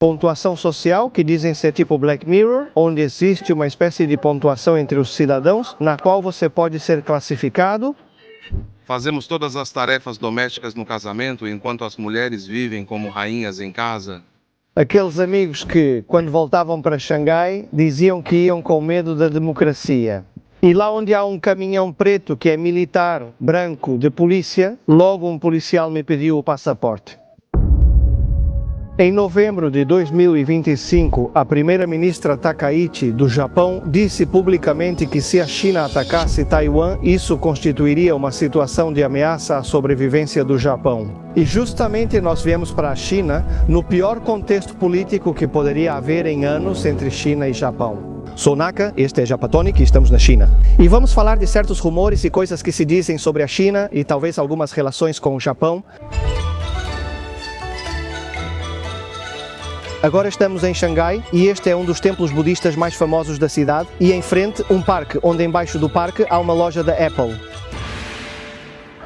pontuação social, que dizem ser tipo Black Mirror, onde existe uma espécie de pontuação entre os cidadãos, na qual você pode ser classificado. Fazemos todas as tarefas domésticas no casamento, enquanto as mulheres vivem como rainhas em casa. Aqueles amigos que, quando voltavam para Xangai, diziam que iam com medo da democracia. E lá onde há um caminhão preto que é militar, branco, de polícia, logo um policial me pediu o passaporte. Em novembro de 2025, a primeira-ministra Takaichi, do Japão, disse publicamente que se a China atacasse Taiwan, isso constituiria uma situação de ameaça à sobrevivência do Japão. E justamente nós viemos para a China no pior contexto político que poderia haver em anos entre China e Japão. Sou Naka, este é Japatonic e estamos na China. E vamos falar de certos rumores e coisas que se dizem sobre a China e talvez algumas relações com o Japão. Agora estamos em Xangai e este é um dos templos budistas mais famosos da cidade e em frente um parque, onde embaixo do parque há uma loja da Apple.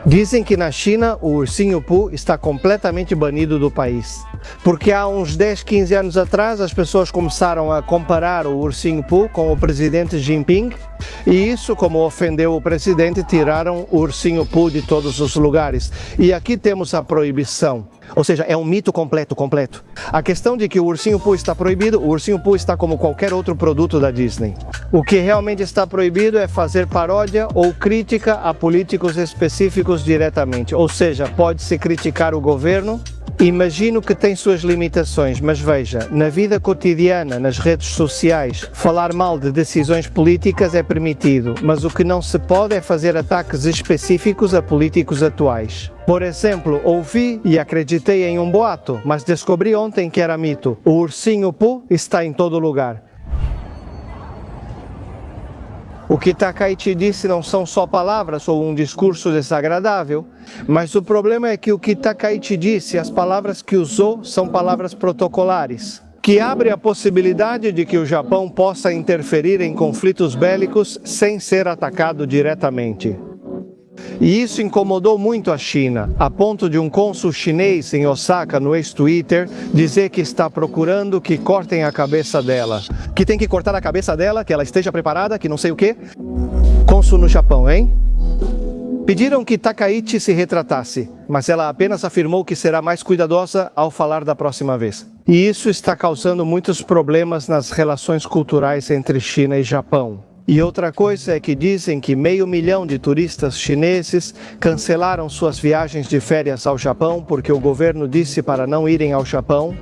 Dizem que na China o ursinho Pooh está completamente banido do país. Porque há uns 10, 15 anos atrás as pessoas começaram a comparar o ursinho Pooh com o presidente Jinping e isso, como ofendeu o presidente, tiraram o ursinho Pooh de todos os lugares. E aqui temos a proibição. Ou seja, é um mito completo. A questão de que o ursinho Pooh está proibido, o ursinho Pooh está como qualquer outro produto da Disney. O que realmente está proibido é fazer paródia ou crítica a políticos específicos diretamente. Ou seja, pode-se criticar o governo. Imagino que tem suas limitações, mas veja, na vida cotidiana, nas redes sociais, falar mal de decisões políticas é permitido, mas o que não se pode é fazer ataques específicos a políticos atuais. Por exemplo, ouvi e acreditei em um boato, mas descobri ontem que era mito. O ursinho Pooh está em todo lugar. O que Takaichi disse não são só palavras ou um discurso desagradável, mas o problema é que o que Takaichi disse, as palavras que usou, são palavras protocolares, que abre a possibilidade de que o Japão possa interferir em conflitos bélicos sem ser atacado diretamente. E isso incomodou muito a China, a ponto de um cônsul chinês em Osaka, no ex-Twitter, dizer que está procurando que cortem a cabeça dela. Que tem que cortar a cabeça dela, que ela esteja preparada, que não sei o quê. Cônsul no Japão, hein? Pediram que Takaichi se retratasse, mas ela apenas afirmou que será mais cuidadosa ao falar da próxima vez. E isso está causando muitos problemas nas relações culturais entre China e Japão. E outra coisa é que dizem que 500 mil de turistas chineses cancelaram suas viagens de férias ao Japão porque o governo disse para não irem ao Japão.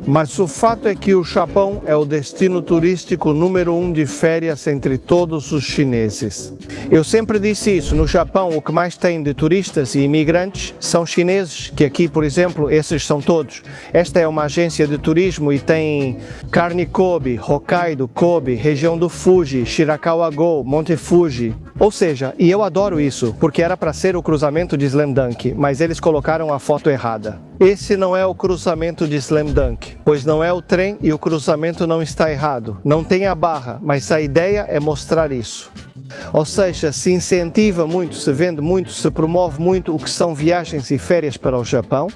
Mas o fato é que o Japão é o destino turístico número 1 de férias entre todos os chineses. Eu sempre disse isso, no Japão o que mais tem de turistas e imigrantes são chineses, que aqui, por exemplo, esses são todos. Esta é uma agência de turismo e tem carne Kobe, Hokkaido, Kobe, região do Fuji, Shirakawa-go, Monte Fuji. Ou seja, e eu adoro isso, porque era para ser o cruzamento de Slam Dunk, mas eles colocaram a foto errada. Esse não é o cruzamento de Slam Dunk, pois não é o trem e o cruzamento não está errado. Não tem a barra, mas a ideia é mostrar isso. Ou seja, se incentiva muito, se vende muito, se promove muito o que são viagens e férias para o Japão.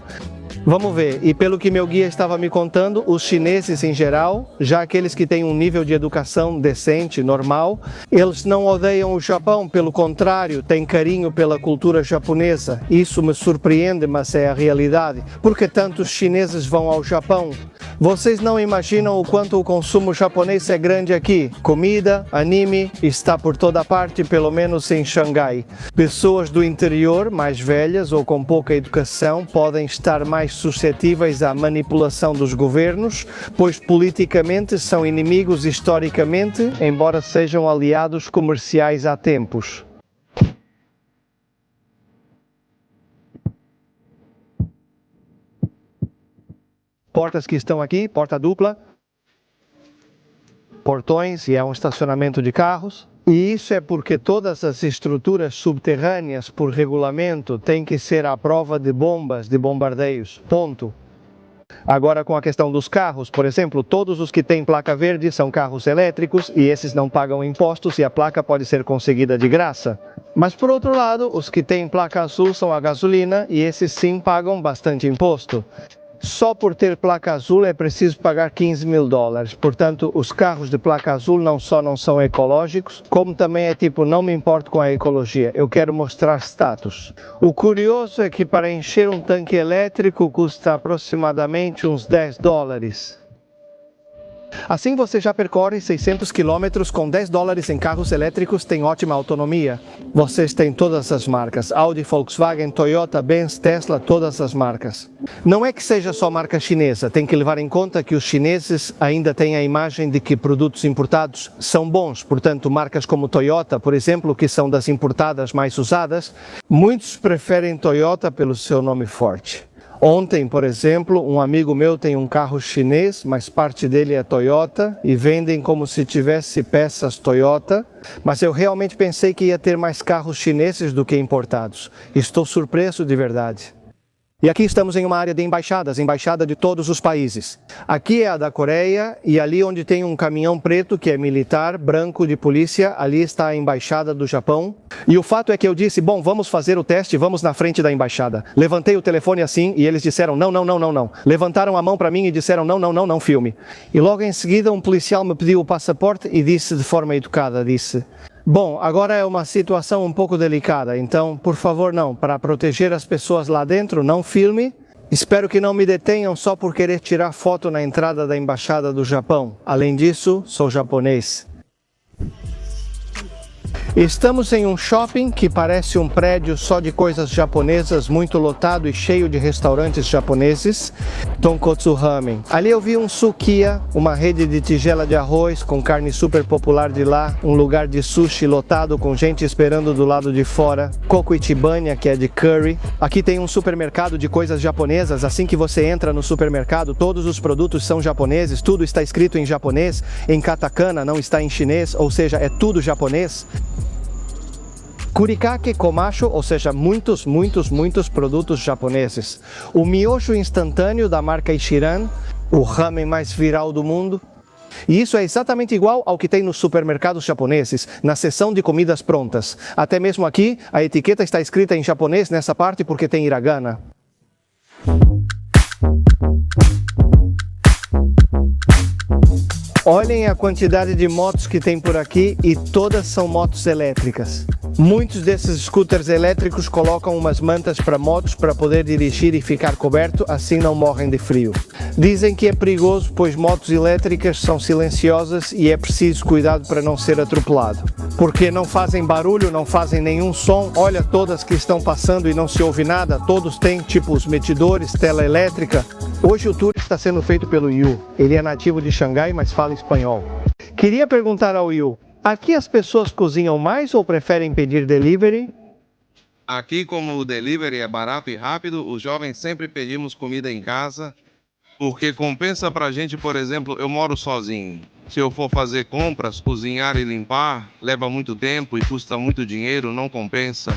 Vamos ver, e pelo que meu guia estava me contando, os chineses em geral, já aqueles que têm um nível de educação decente, normal, eles não odeiam o Japão, pelo contrário, têm carinho pela cultura japonesa. Isso me surpreende, mas é a realidade. Por que tantos chineses vão ao Japão? Vocês não imaginam o quanto o consumo japonês é grande aqui. Comida, anime, está por toda parte, pelo menos em Xangai. Pessoas do interior, mais velhas ou com pouca educação, podem estar mais suscetíveis à manipulação dos governos, pois politicamente são inimigos historicamente, embora sejam aliados comerciais há tempos. Portas que estão aqui, porta dupla, portões e é um estacionamento de carros. E isso é porque todas as estruturas subterrâneas, por regulamento, têm que ser à prova de bombas, de bombardeios. Ponto. Agora, com a questão dos carros, por exemplo, todos os que têm placa verde são carros elétricos e esses não pagam impostos e a placa pode ser conseguida de graça. Mas, por outro lado, os que têm placa azul são a gasolina e esses sim pagam bastante imposto. Só por ter placa azul é preciso pagar $15.000. Portanto, os carros de placa azul não só não são ecológicos, como também é tipo, não me importo com a ecologia, eu quero mostrar status. O curioso é que para encher um tanque elétrico custa aproximadamente uns $10. Assim você já percorre 600 km com $10 em carros elétricos, tem ótima autonomia. Vocês têm todas as marcas, Audi, Volkswagen, Toyota, Benz, Tesla, todas as marcas. Não é que seja só marca chinesa, tem que levar em conta que os chineses ainda têm a imagem de que produtos importados são bons, portanto marcas como Toyota, por exemplo, que são das importadas mais usadas, muitos preferem Toyota pelo seu nome forte. Ontem, por exemplo, um amigo meu tem um carro chinês, mas parte dele é Toyota e vendem como se tivesse peças Toyota, mas eu realmente pensei que ia ter mais carros chineses do que importados. Estou surpreso de verdade. E aqui estamos em uma área de embaixadas, embaixada de todos os países. Aqui é a da Coreia e ali onde tem um caminhão preto que é militar, branco de polícia, ali está a embaixada do Japão. E o fato é que eu disse, bom, vamos fazer o teste, vamos na frente da embaixada. Levantei o telefone assim e eles disseram, não, não, não, não, não. Levantaram a mão para mim e disseram, não, não, não, não filme. E logo em seguida um policial me pediu o passaporte e disse de forma educada, disse... Bom, agora é uma situação um pouco delicada, então, por favor, não, para proteger as pessoas lá dentro, não filme. Espero que não me detenham só por querer tirar foto na entrada da Embaixada do Japão. Além disso, sou japonês. Estamos em um shopping que parece um prédio só de coisas japonesas, muito lotado e cheio de restaurantes japoneses. Tonkotsu Ramen. Ali eu vi um Sukiya, uma rede de tigela de arroz com carne super popular de lá, um lugar de sushi lotado com gente esperando do lado de fora. Coco Ichibanya, que é de curry. Aqui tem um supermercado de coisas japonesas. Assim que você entra no supermercado, todos os produtos são japoneses, tudo está escrito em japonês, em katakana, não está em chinês, ou seja, é tudo japonês. Kurikake Komasho, ou seja, muitos produtos japoneses. O miojo instantâneo da marca Ichiran, o ramen mais viral do mundo. E isso é exatamente igual ao que tem nos supermercados japoneses, na seção de comidas prontas. Até mesmo aqui, a etiqueta está escrita em japonês nessa parte porque tem hiragana. Olhem a quantidade de motos que tem por aqui e todas são motos elétricas. Muitos desses scooters elétricos colocam umas mantas para motos para poder dirigir e ficar coberto, assim não morrem de frio. Dizem que é perigoso, pois motos elétricas são silenciosas e é preciso cuidado para não ser atropelado. Porque não fazem barulho, não fazem nenhum som, olha todas que estão passando e não se ouve nada, todos têm tipo os medidores, tela elétrica. Hoje o tour está sendo feito pelo Yu, ele é nativo de Xangai, mas fala espanhol. Queria perguntar ao Yu, aqui as pessoas cozinham mais ou preferem pedir delivery? Aqui, como o delivery é barato e rápido, os jovens sempre pedimos comida em casa, porque compensa pra gente, por exemplo, eu moro sozinho. Se eu for fazer compras, cozinhar e limpar, leva muito tempo e custa muito dinheiro, não compensa.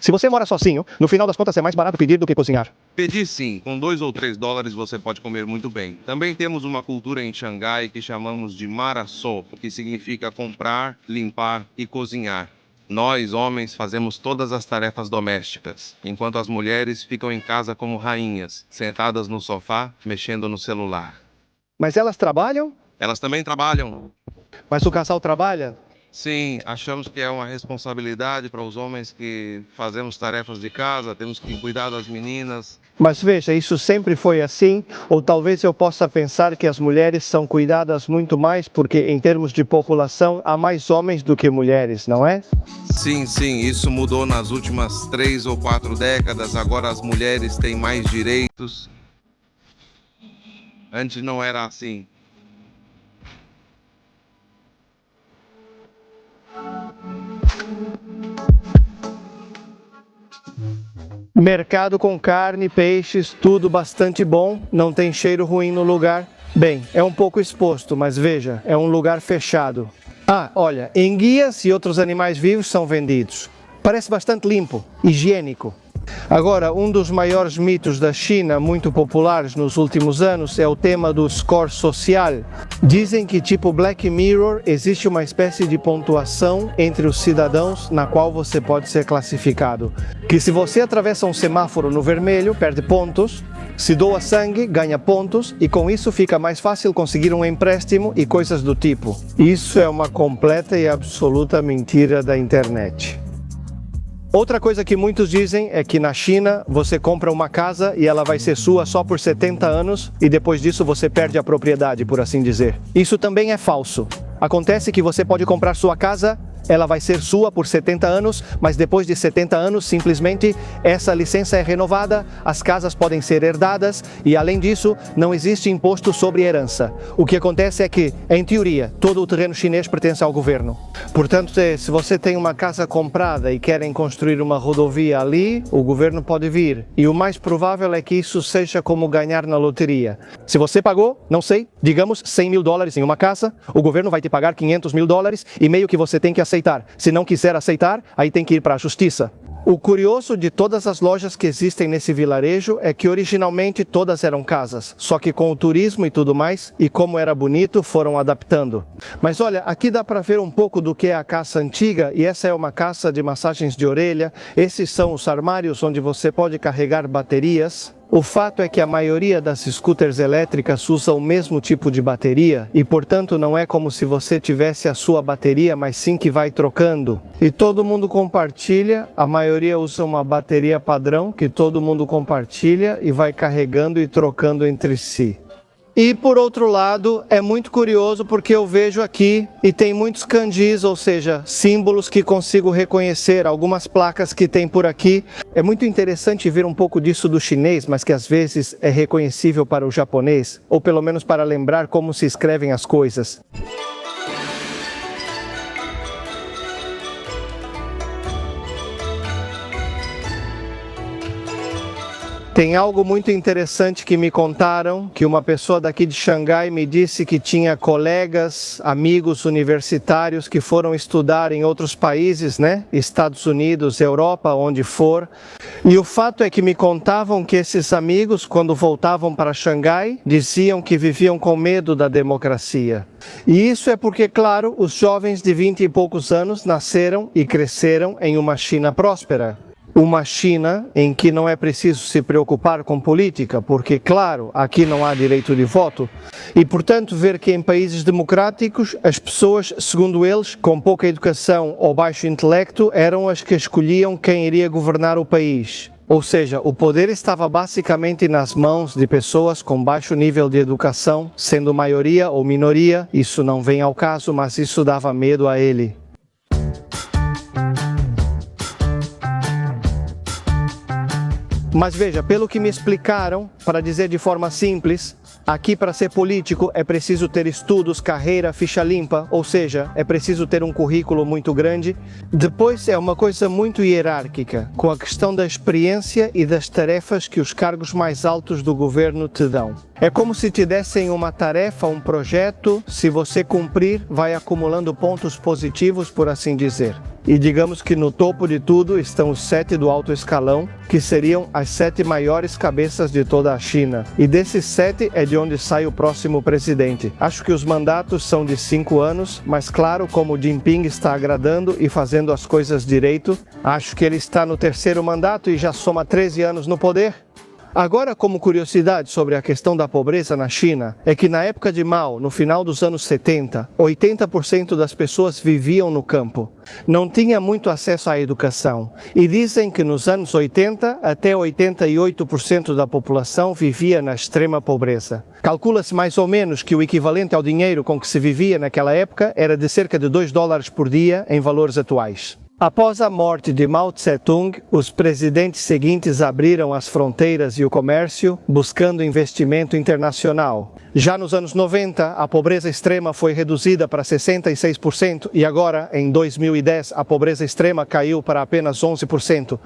Se você mora sozinho, no final das contas é mais barato pedir do que cozinhar. Pedir sim, com $2 ou $3 você pode comer muito bem. Também temos uma cultura em Xangai que chamamos de maraçô, que significa comprar, limpar e cozinhar. Nós, homens, fazemos todas as tarefas domésticas, enquanto as mulheres ficam em casa como rainhas, sentadas no sofá, mexendo no celular. Mas elas trabalham? Elas também trabalham. Mas o casal trabalha? Sim, achamos que é uma responsabilidade para os homens que fazemos tarefas de casa, temos que cuidar das meninas. Mas veja, isso sempre foi assim, ou talvez eu possa pensar que as mulheres são cuidadas muito mais porque em termos de população há mais homens do que mulheres, não é? Sim, isso mudou nas últimas 3 ou 4 décadas, agora as mulheres têm mais direitos. Antes não era assim. Mercado com carne, peixes, tudo bastante bom, não tem cheiro ruim no lugar. Bem, é um pouco exposto, mas veja, é um lugar fechado. Ah, olha, enguias e outros animais vivos são vendidos. Parece bastante limpo, higiênico. Agora, um dos maiores mitos da China, muito populares nos últimos anos, é o tema do score social. Dizem que, tipo Black Mirror, existe uma espécie de pontuação entre os cidadãos na qual você pode ser classificado. Que se você atravessa um semáforo no vermelho, perde pontos, Se doa sangue, ganha pontos e com isso fica mais fácil conseguir um empréstimo e coisas do tipo. Isso é uma completa e absoluta mentira da internet. Outra coisa que muitos dizem é que na China você compra uma casa e ela vai ser sua só por 70 anos e depois disso você perde a propriedade, por assim dizer. Isso também é falso. Acontece que você pode comprar sua casa, ela vai ser sua por 70 anos, mas depois de 70 anos, simplesmente, essa licença é renovada, as casas podem ser herdadas e, além disso, não existe imposto sobre herança. O que acontece é que, em teoria, todo o terreno chinês pertence ao governo. Portanto, se você tem uma casa comprada e querem construir uma rodovia ali, o governo pode vir. E o mais provável é que isso seja como ganhar na loteria. Se você pagou, não sei, digamos $100 mil em uma casa, o governo vai te pagar $500 mil e meio que você tem que aceitar. Se não quiser aceitar, aí tem que ir para a justiça. O curioso de todas as lojas que existem nesse vilarejo é que originalmente todas eram casas, só que com o turismo e tudo mais, e como era bonito, foram adaptando. Mas olha, aqui dá para ver um pouco do que é a casa antiga, e essa é uma casa de massagens de orelha. Esses são os armários onde você pode carregar baterias. O fato é que a maioria das scooters elétricas usa o mesmo tipo de bateria e, portanto, não é como se você tivesse a sua bateria, mas sim que vai trocando. E todo mundo compartilha, a maioria usa uma bateria padrão que todo mundo compartilha e vai carregando e trocando entre si. E por outro lado, é muito curioso porque eu vejo aqui e tem muitos kanjis, ou seja, símbolos que consigo reconhecer, algumas placas que tem por aqui. É muito interessante ver um pouco disso do chinês, mas que às vezes é reconhecível para o japonês, ou pelo menos para lembrar como se escrevem as coisas. Tem algo muito interessante que me contaram, que uma pessoa daqui de Xangai me disse que tinha colegas, amigos universitários que foram estudar em outros países, né? Estados Unidos, Europa, onde for. E o fato é que me contavam que esses amigos, quando voltavam para Xangai, diziam que viviam com medo da democracia. E isso é porque, claro, os jovens de 20 e poucos anos nasceram e cresceram em uma China próspera. Uma China em que não é preciso se preocupar com política, porque, claro, aqui não há direito de voto. E, portanto, ver que em países democráticos as pessoas, segundo eles, com pouca educação ou baixo intelecto, eram as que escolhiam quem iria governar o país. Ou seja, o poder estava basicamente nas mãos de pessoas com baixo nível de educação, sendo maioria ou minoria, isso não vem ao caso, mas isso dava medo a ele. Mas veja, pelo que me explicaram, para dizer de forma simples, aqui para ser político é preciso ter estudos, carreira, ficha limpa, ou seja, é preciso ter um currículo muito grande. Depois é uma coisa muito hierárquica, com a questão da experiência e das tarefas que os cargos mais altos do governo te dão. É como se te dessem uma tarefa, um projeto, se você cumprir, vai acumulando pontos positivos, por assim dizer. E digamos que no topo de tudo estão os 7 do alto escalão, que seriam as 7 maiores cabeças de toda a China. E desses 7 é de onde sai o próximo presidente. Acho que os mandatos são de 5 anos, mas claro, como o Jinping está agradando e fazendo as coisas direito, acho que ele está no 3º mandato e já soma 13 anos no poder. Agora, como curiosidade sobre a questão da pobreza na China, é que na época de Mao, no final dos anos 70, 80% das pessoas viviam no campo. Não tinha muito acesso à educação. E dizem que nos anos 80, até 88% da população vivia na extrema pobreza. Calcula-se mais ou menos que o equivalente ao dinheiro com que se vivia naquela época era de cerca de $2 por dia em valores atuais. Após a morte de Mao Tse-tung, os presidentes seguintes abriram as fronteiras e o comércio, buscando investimento internacional. Já nos anos 90, a pobreza extrema foi reduzida para 66% e agora, em 2010, a pobreza extrema caiu para apenas 11%.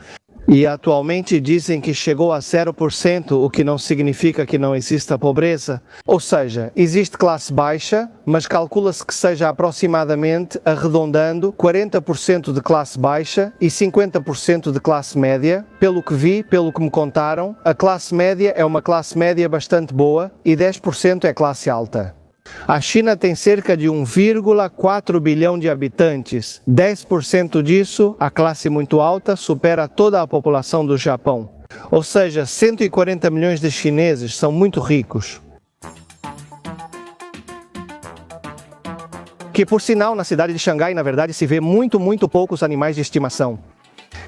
E atualmente dizem que chegou a 0%, o que não significa que não exista pobreza. Ou seja, existe classe baixa, mas calcula-se que seja aproximadamente, arredondando, 40% de classe baixa e 50% de classe média. Pelo que vi, pelo que me contaram, a classe média é uma classe média bastante boa e 10% é classe alta. A China tem cerca de 1,4 bilhão de habitantes. 10% disso, a classe muito alta, supera toda a população do Japão. Ou seja, 140 milhões de chineses são muito ricos. Que, por sinal, na cidade de Xangai, na verdade, se vê muito poucos animais de estimação.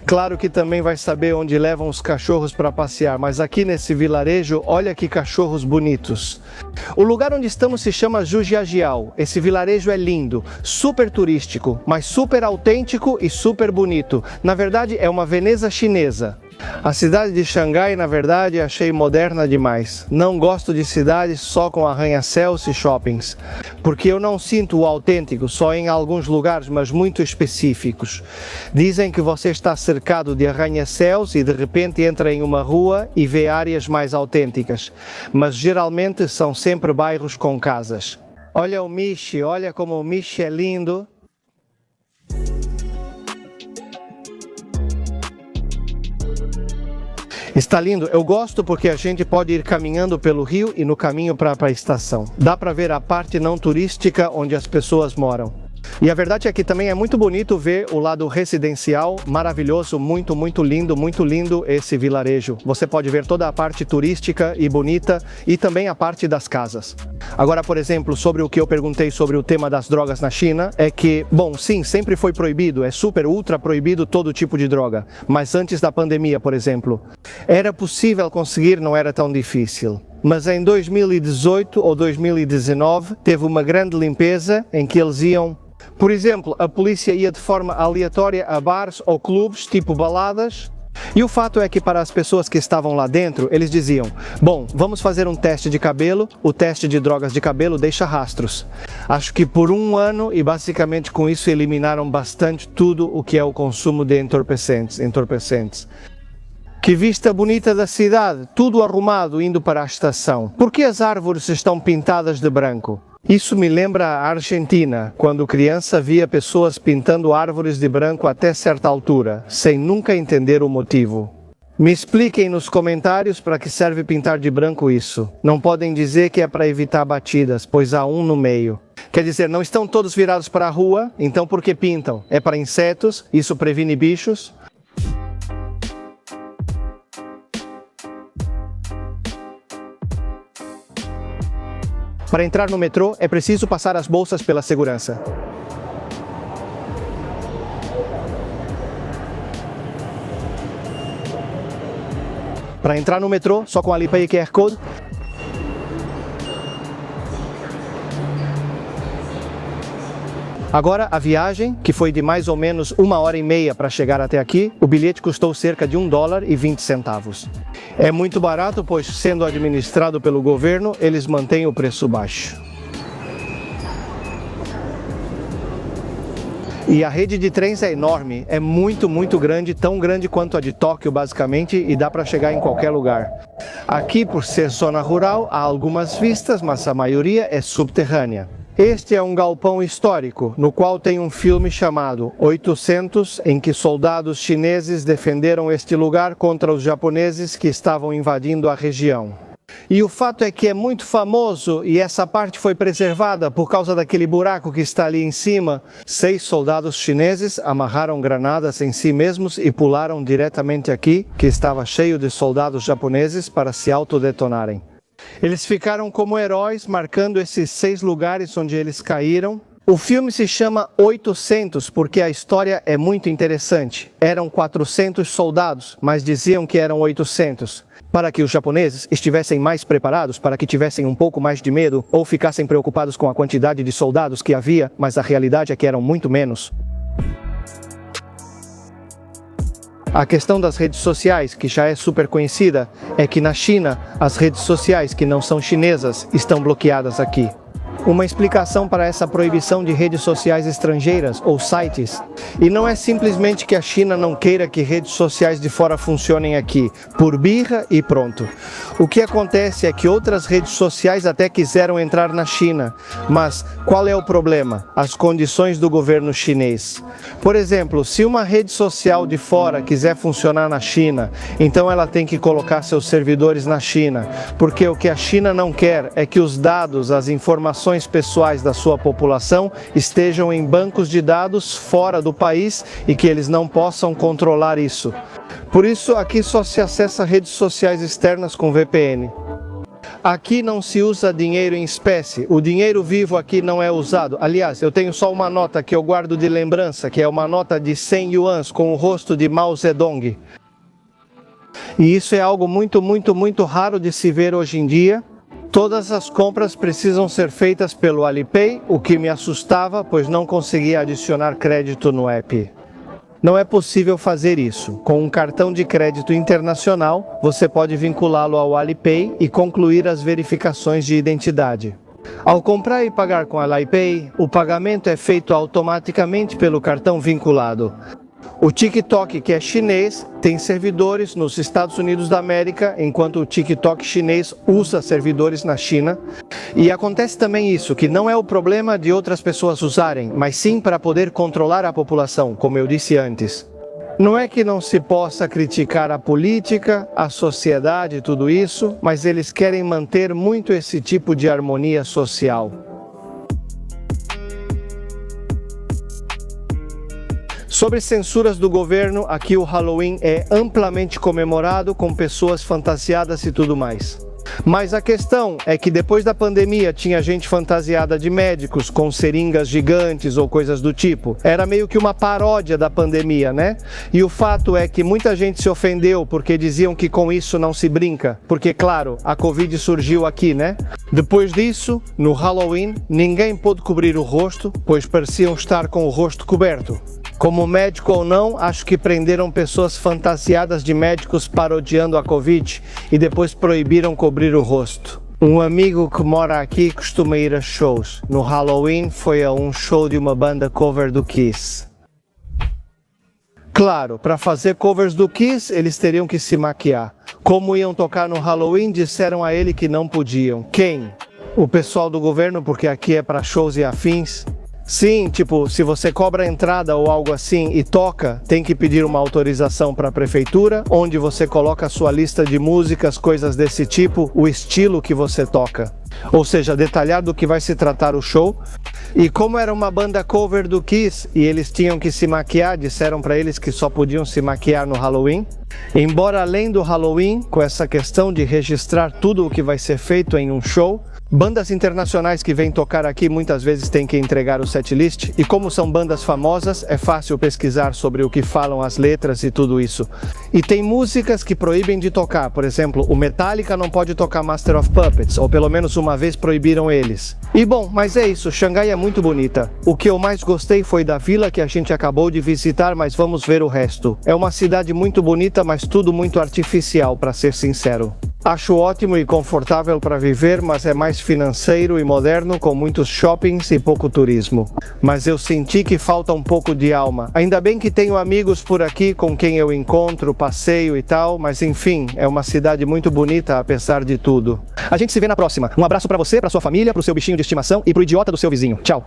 Claro que também vai saber onde levam os cachorros para passear, mas aqui nesse vilarejo, olha que cachorros bonitos. O lugar onde estamos se chama Zhujiajiao. Esse vilarejo é lindo, super turístico, mas super autêntico e super bonito. Na verdade, é uma Veneza chinesa. A cidade de Xangai, na verdade, achei moderna demais. Não gosto de cidades só com arranha-céus e shoppings, porque eu não sinto o autêntico só em alguns lugares, mas muito específicos. Dizem que você está cercado de arranha-céus e de repente entra em uma rua e vê áreas mais autênticas, mas geralmente são sempre bairros com casas. Olha o Michi, olha como o Michi é lindo. Está lindo, eu gosto porque a gente pode ir caminhando pelo rio e no caminho para a estação. Dá para ver a parte não turística onde as pessoas moram. E a verdade é que também é muito bonito ver o lado residencial, maravilhoso, muito lindo esse vilarejo. Você pode ver toda a parte turística e bonita e também a parte das casas. Agora, por exemplo, sobre o que eu perguntei sobre o tema das drogas na China, é que, bom, sim, sempre foi proibido, é super, ultra proibido todo tipo de droga. Mas antes da pandemia, por exemplo, era possível conseguir, não era tão difícil. Mas em 2018 ou 2019, teve uma grande limpeza em que eles iam... Por exemplo, a polícia ia de forma aleatória a bares ou clubes, tipo baladas, e o fato é que para as pessoas que estavam lá dentro, eles diziam: bom, vamos fazer um teste de cabelo, o teste de drogas de cabelo deixa rastros. Acho que por um ano, e basicamente com isso eliminaram bastante tudo o que é o consumo de entorpecentes. Que vista bonita da cidade, tudo arrumado indo para a estação. Por que as árvores estão pintadas de branco? Isso me lembra a Argentina, quando criança via pessoas pintando árvores de branco até certa altura, sem nunca entender o motivo. Me expliquem nos comentários para que serve pintar de branco isso. Não podem dizer que é para evitar batidas, pois há um no meio. Quer dizer, não estão todos virados para a rua, então por que pintam? É para insetos? Isso previne bichos? Para entrar no metrô, é preciso passar as bolsas pela segurança. Para entrar no metrô, só com a Alipay QR Code. Agora, a viagem, que foi de mais ou menos 1h30 para chegar até aqui, o bilhete custou cerca de $1,20. É muito barato, pois sendo administrado pelo governo, eles mantêm o preço baixo. E a rede de trens é enorme, é muito grande, tão grande quanto a de Tóquio basicamente, e dá para chegar em qualquer lugar. Aqui, por ser zona rural, há algumas vistas, mas a maioria é subterrânea. Este é um galpão histórico, no qual tem um filme chamado 800, em que soldados chineses defenderam este lugar contra os japoneses que estavam invadindo a região. E o fato é que é muito famoso e essa parte foi preservada por causa daquele buraco que está ali em cima. 6 soldados chineses amarraram granadas em si mesmos e pularam diretamente aqui, que estava cheio de soldados japoneses, para se autodetonarem. Eles ficaram como heróis, marcando esses 6 lugares onde eles caíram. O filme se chama 800 porque a história é muito interessante. Eram 400 soldados, mas diziam que eram 800. Para que os japoneses estivessem mais preparados, para que tivessem um pouco mais de medo, ou ficassem preocupados com a quantidade de soldados que havia, mas a realidade é que eram muito menos. A questão das redes sociais, que já é super conhecida, é que na China, as redes sociais que não são chinesas estão bloqueadas aqui. Uma explicação para essa proibição de redes sociais estrangeiras ou sites. E não é simplesmente que a China não queira que redes sociais de fora funcionem aqui, por birra e pronto. O que acontece é que outras redes sociais até quiseram entrar na China, mas qual é o problema? As condições do governo chinês. Por exemplo, se uma rede social de fora quiser funcionar na China, então ela tem que colocar seus servidores na China, porque o que a China não quer é que os dados, as informações informações pessoais da sua população estejam em bancos de dados fora do país e que eles não possam controlar isso. Por isso, aqui só se acessa redes sociais externas com VPN. Aqui não se usa dinheiro em espécie, o dinheiro vivo aqui não é usado. Aliás, eu tenho só uma nota que eu guardo de lembrança, que é uma nota de 100 yuans com o rosto de Mao Zedong. E isso é algo muito raro de se ver hoje em dia. Todas as compras precisam ser feitas pelo Alipay, o que me assustava, pois não conseguia adicionar crédito no app. Não é possível fazer isso. Com um cartão de crédito internacional, você pode vinculá-lo ao Alipay e concluir as verificações de identidade. Ao comprar e pagar com a Alipay, o pagamento é feito automaticamente pelo cartão vinculado. O TikTok, que é chinês, tem servidores nos Estados Unidos da América, enquanto o TikTok chinês usa servidores na China. E acontece também isso, que não é o problema de outras pessoas usarem, mas sim para poder controlar a população, como eu disse antes. Não é que não se possa criticar a política, a sociedade, tudo isso, mas eles querem manter muito esse tipo de harmonia social. Sobre censuras do governo, aqui o Halloween é amplamente comemorado com pessoas fantasiadas e tudo mais. Mas a questão é que depois da pandemia tinha gente fantasiada de médicos com seringas gigantes ou coisas do tipo. Era meio que uma paródia da pandemia, né? E o fato é que muita gente se ofendeu porque diziam que com isso não se brinca. Porque, claro, a Covid surgiu aqui, né? Depois disso, no Halloween, ninguém pôde cobrir o rosto, pois pareciam estar com o rosto coberto. Como médico ou não, acho que prenderam pessoas fantasiadas de médicos parodiando a Covid e depois proibiram cobrir o rosto. Um amigo que mora aqui costuma ir a shows. No Halloween foi a um show de uma banda cover do Kiss. Claro, para fazer covers do Kiss, eles teriam que se maquiar. Como iam tocar no Halloween, disseram a ele que não podiam. Quem? O pessoal do governo, porque aqui é para shows e afins. Sim, tipo, se você cobra entrada ou algo assim e toca, tem que pedir uma autorização para a prefeitura, onde você coloca a sua lista de músicas, coisas desse tipo, o estilo que você toca. Ou seja, detalhar do que vai se tratar o show. E como era uma banda cover do Kiss e eles tinham que se maquiar, disseram para eles que só podiam se maquiar no Halloween. Embora além do Halloween, com essa questão de registrar tudo o que vai ser feito em um show, bandas internacionais que vêm tocar aqui muitas vezes têm que entregar o setlist, e como são bandas famosas, é fácil pesquisar sobre o que falam as letras e tudo isso. E tem músicas que proíbem de tocar, por exemplo, o Metallica não pode tocar Master of Puppets, ou pelo menos uma vez proibiram eles. E bom, mas é isso, Xangai é muito bonita. O que eu mais gostei foi da vila que a gente acabou de visitar, mas vamos ver o resto. É uma cidade muito bonita, mas tudo muito artificial, para ser sincero. Acho ótimo e confortável para viver, mas é mais financeiro e moderno, com muitos shoppings e pouco turismo. Mas eu senti que falta um pouco de alma. Ainda bem que tenho amigos por aqui com quem eu encontro, passeio e tal, mas enfim, é uma cidade muito bonita apesar de tudo. A gente se vê na próxima. Um abraço para você, para sua família, para o seu bichinho de estimação e para o idiota do seu vizinho. Tchau!